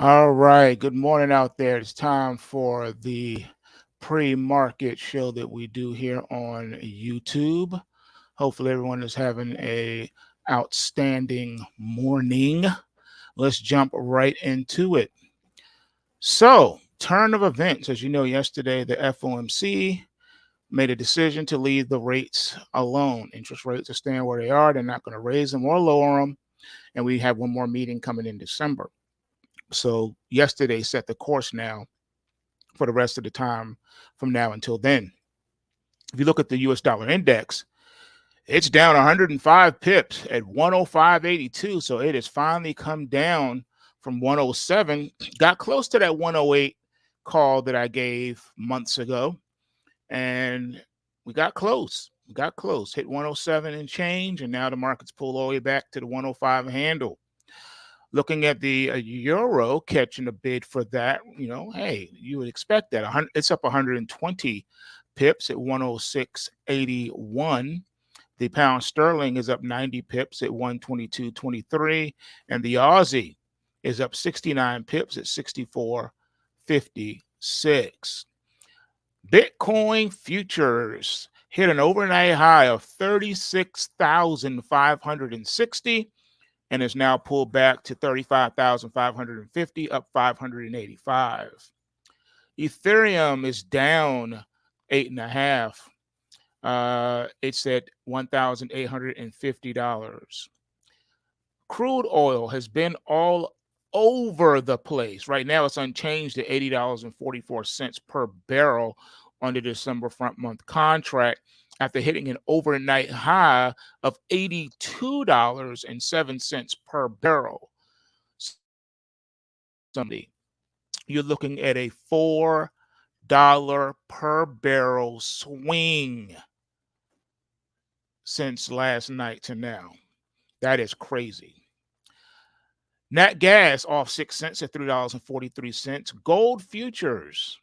All right. Good morning out there. It's time for the pre-market show that we do here on YouTube. Hopefully everyone is having a outstanding morning. Let's jump right into it. So, turn of events. As you know, yesterday the FOMC made a decision to leave the rates alone. Interest rates are staying where they are. They're not going to raise them or lower them. And we have one more meeting coming in December. So yesterday set the course now for the rest of the time from now until then. If you look at the US dollar index, it's down 105 pips at 105.82. So it has finally come down from 107, got close to that 108 call that I gave months ago. And we got close. We got close, hit 107 and change. And now the market's pulled all the way back to the 105 handle. Looking at the euro catching a bid for that, hey, you would expect that. It's up 120 pips at 106.81. The pound sterling is up 90 pips at 122.23. And the Aussie is up 69 pips at 64.56. Bitcoin futures hit an overnight high of 36,560 and is now pulled back to 35,550, up 585. Ethereum is down 8.5. It's at $1,850. Crude oil has been all over the place. Right now, it's unchanged at $80.44 per barrel on the December front month contract after hitting an overnight high of $82.07 per barrel. Sunday, you're looking at a $4 per barrel swing since last night to now. That is crazy. Nat gas off 6 cents at $3.43. Gold futures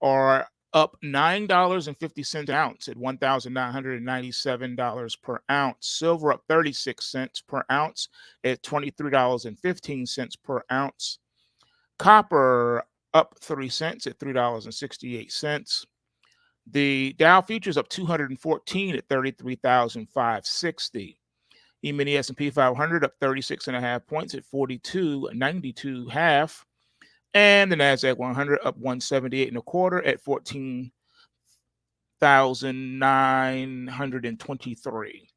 are up $9.50 an ounce at $1,997 per ounce. Silver up 36 cents per ounce at $23.15 per ounce. Copper up 3 cents at $3.68. The Dow futures up 214 at 33,560. E-mini S&P 500 up 36.5 points at 42.92.5. And the NASDAQ 100 up 178.25 at 14,923.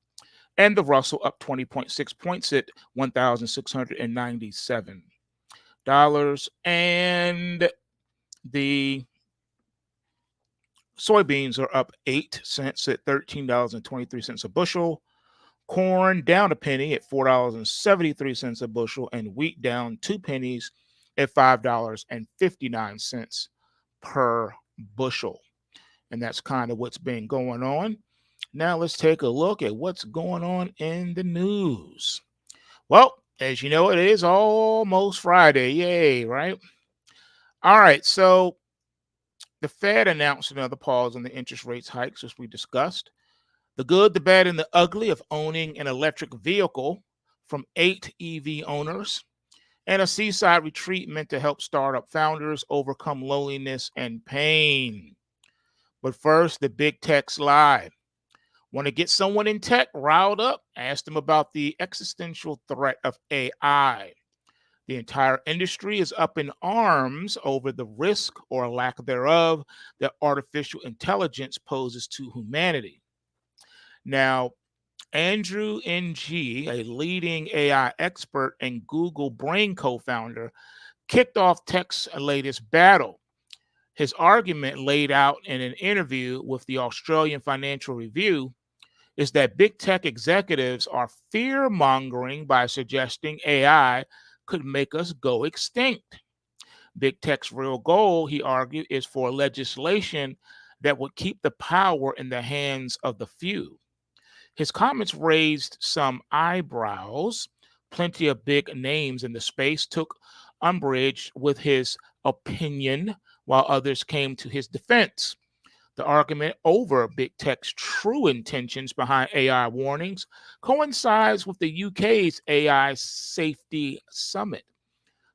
And the Russell up 20.6 points at $1,697. And the soybeans are up 8 cents at $13.23 a bushel. Corn down a penny at $4.73 a bushel, and wheat down 2 pennies at $5.59 per bushel. And that's kind of what's been going on. Now let's take a look at what's going on in the news. Well, as you know, it is almost Friday. Yay, right? All right, so the Fed announced another pause on the interest rates hikes, as we discussed. The good, the bad, and the ugly of owning an electric vehicle from 8 EV owners, and a seaside retreat meant to help startup founders overcome loneliness and pain. But first, the big tech's lie. Want to get someone in tech riled up? Ask them about the existential threat of AI. The entire industry is up in arms over the risk or lack thereof that artificial intelligence poses to humanity. Now, Andrew Ng, a leading AI expert and Google Brain co-founder, kicked off tech's latest battle. His argument, laid out in an interview with the Australian Financial Review, is that big tech executives are fear-mongering by suggesting AI could make us go extinct. Big tech's real goal, he argued, is for legislation that would keep the power in the hands of the few. His comments raised some eyebrows. Plenty of big names in the space took umbrage with his opinion, while others came to his defense. The argument over big tech's true intentions behind AI warnings coincides with the UK's AI Safety Summit.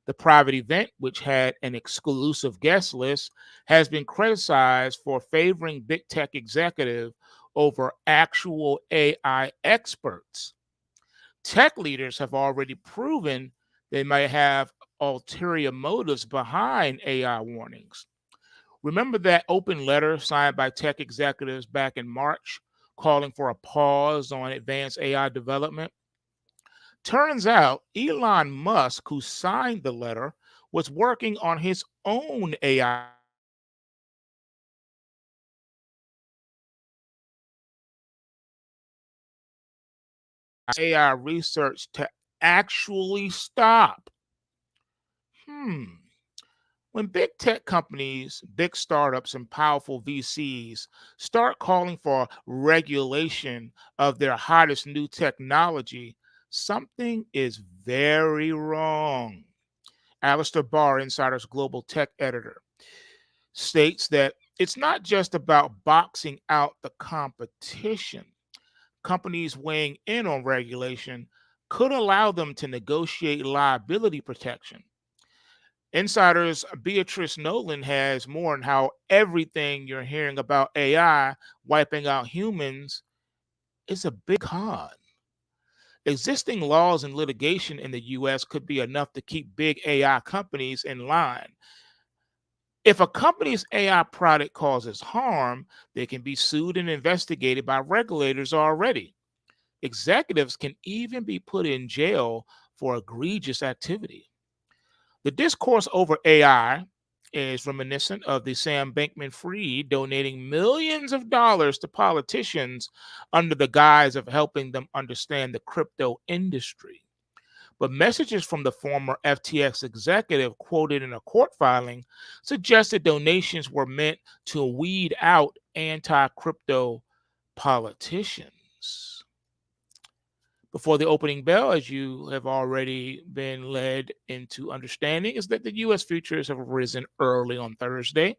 The private event, which had an exclusive guest list, has been criticized for favoring big tech executive over actual AI experts. Tech leaders have already proven they may have ulterior motives behind AI warnings. Remember that open letter signed by tech executives back in March calling for a pause on advanced AI development? Turns out Elon Musk, who signed the letter, was working on his own AI research to actually stop. Hmm. When big tech companies, big startups, and powerful VCs start calling for regulation of their hottest new technology, something is very wrong. Alistair Barr, Insider's global tech editor, states that it's not just about boxing out the competition. Companies weighing in on regulation could allow them to negotiate liability protection. Insider's Beatrice Nolan has more on how everything you're hearing about AI wiping out humans is a big con. Existing laws and litigation in the US could be enough to keep big AI companies in line. If a company's AI product causes harm, they can be sued and investigated by regulators already. Executives can even be put in jail for egregious activity. The discourse over AI is reminiscent of the Sam Bankman Fried donating millions of dollars to politicians under the guise of helping them understand the crypto industry. But messages from the former FTX executive quoted in a court filing suggested donations were meant to weed out anti crypto politicians. Before the opening bell, as you have already been led into understanding, is that the U.S. futures have risen early on Thursday,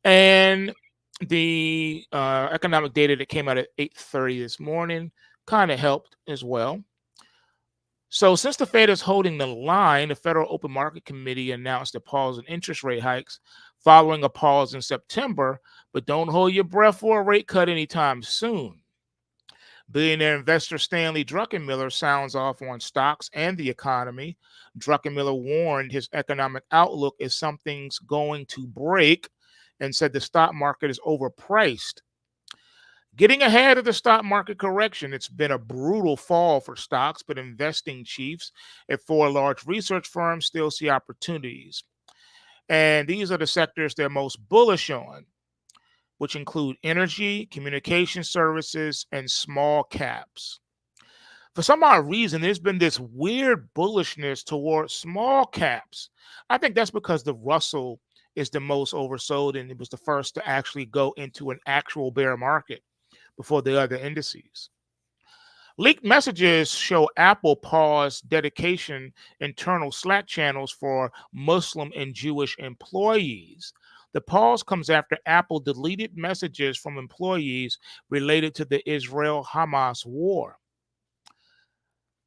and the economic data that came out at 8:30 this morning kind of helped as well. So, since the Fed is holding the line, the Federal Open Market Committee announced a pause in interest rate hikes following a pause in September, but don't hold your breath for a rate cut anytime soon. Billionaire investor Stanley Druckenmiller sounds off on stocks and the economy. Druckenmiller warned his economic outlook is something's going to break and said the stock market is overpriced. Getting ahead of the stock market correction, it's been a brutal fall for stocks, but investing chiefs at four large research firms still see opportunities. And these are the sectors they're most bullish on, which include energy, communication services, and small caps. For some odd reason, there's been this weird bullishness towards small caps. I think that's because the Russell is the most oversold and it was the first to actually go into an actual bear market before the other indices. Leaked messages show Apple paused dedication internal Slack channels for Muslim and Jewish employees. The pause comes after Apple deleted messages from employees related to the Israel Hamas war.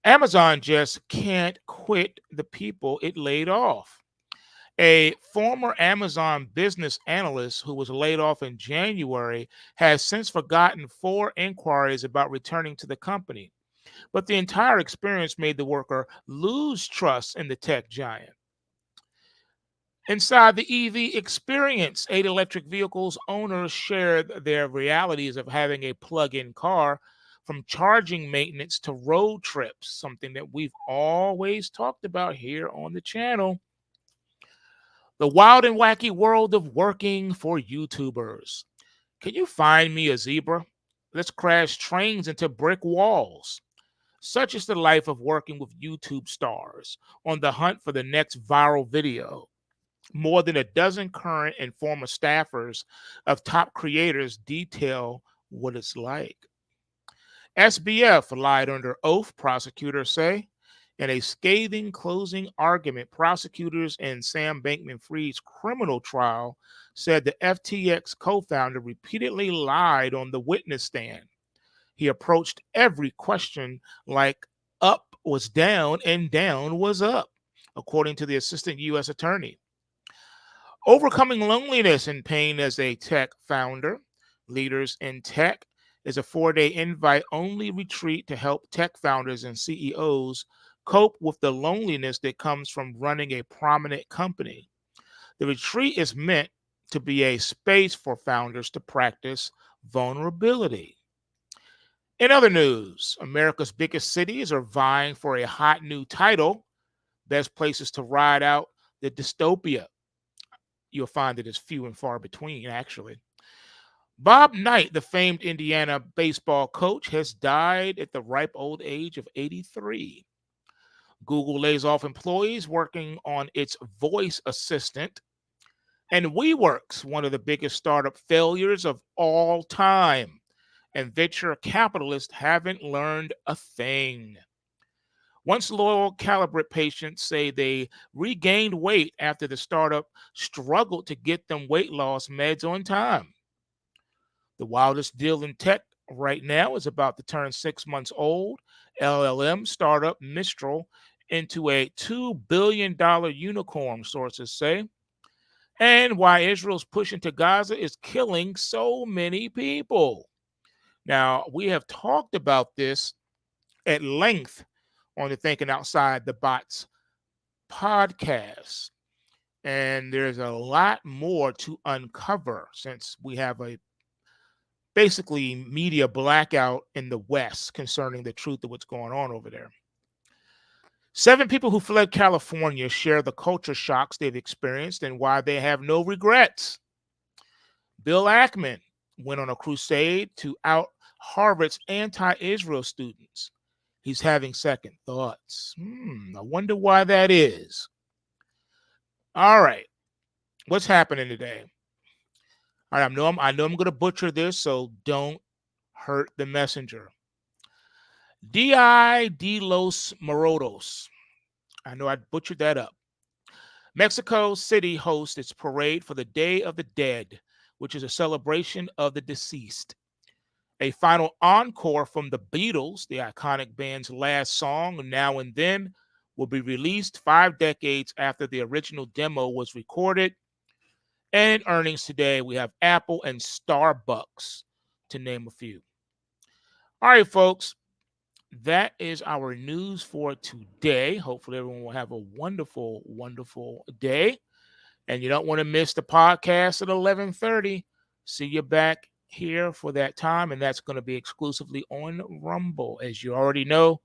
Amazon just can't quit the people it laid off. A former Amazon business analyst who was laid off in January has since forgotten four inquiries about returning to the company. But the entire experience made the worker lose trust in the tech giant. Inside the EV experience, 8 electric vehicles owners shared their realities of having a plug in car, from charging maintenance to road trips, something that we've always talked about here on the channel. The wild and wacky world of working for YouTubers. Can you find me a zebra? Let's crash trains into brick walls. Such is the life of working with YouTube stars on the hunt for the next viral video. More than a dozen current and former staffers of top creators detail what it's like. SBF lied under oath, prosecutors say. In a scathing closing argument, prosecutors in Sam Bankman Fried's criminal trial said the FTX co founder repeatedly lied on the witness stand. He approached every question like up was down and down was up. according to the assistant U.S. attorney. Overcoming loneliness and pain as a tech founder, Leaders in Tech is a 4-day invite only retreat to help tech founders and CEOs cope with the loneliness that comes from running a prominent company. The retreat is meant to be a space for founders to practice vulnerability. In other news, America's biggest cities are vying for a hot new title, Best Places to Ride Out the Dystopia. You'll find it is few and far between, actually. Bob Knight, the famed Indiana baseball coach, has died at the ripe old age of 83. Google lays off employees working on its voice assistant. And WeWork's one of the biggest startup failures of all time. And venture capitalists haven't learned a thing. Once loyal Calibrate patients say they regained weight after the startup struggled to get them weight loss meds on time. The wildest deal in tech right now is about to turn 6 months old. LLM startup Mistral into a $2 billion unicorn, sources say. And why Israel's push into Gaza is killing so many people. Now, we have talked about this at length on the Thinking Outside the Box podcast. And there's a lot more to uncover since we have a basically media blackout in the West concerning the truth of what's going on over there. 7 people who fled California share the culture shocks they've experienced and why they have no regrets. Bill Ackman went on a crusade to out Harvard's anti-Israel students. He's having second thoughts. I wonder why that is. All right, what's happening today? All right, I know I'm going to butcher this, so don't hurt the messenger. Dia de los Muertos. I know I butchered that up. Mexico City hosts its parade for the Day of the Dead, which is a celebration of the deceased. A final encore from the Beatles, the iconic band's last song, Now and Then, will be released 5 decades after the original demo was recorded. And in earnings today, we have Apple and Starbucks, to name a few. All right, folks, that is our news for today. Hopefully, everyone will have a wonderful, wonderful day. And you don't want to miss the podcast at 11:30. See you back here for that time, and that's going to be exclusively on Rumble. As you already know,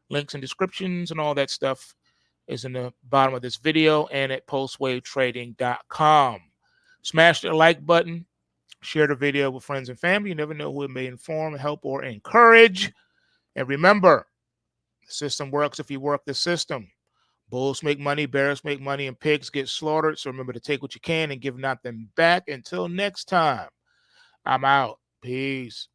links and descriptions and all that stuff is in the bottom of this video and at postwavetrading.com. Smash the like button, share the video with friends and family. You never know who it may inform, help, or encourage. And remember, the system works if you work the system. Bulls make money, bears make money, and pigs get slaughtered. So remember to take what you can and give nothing back. Until next time, I'm out. Peace.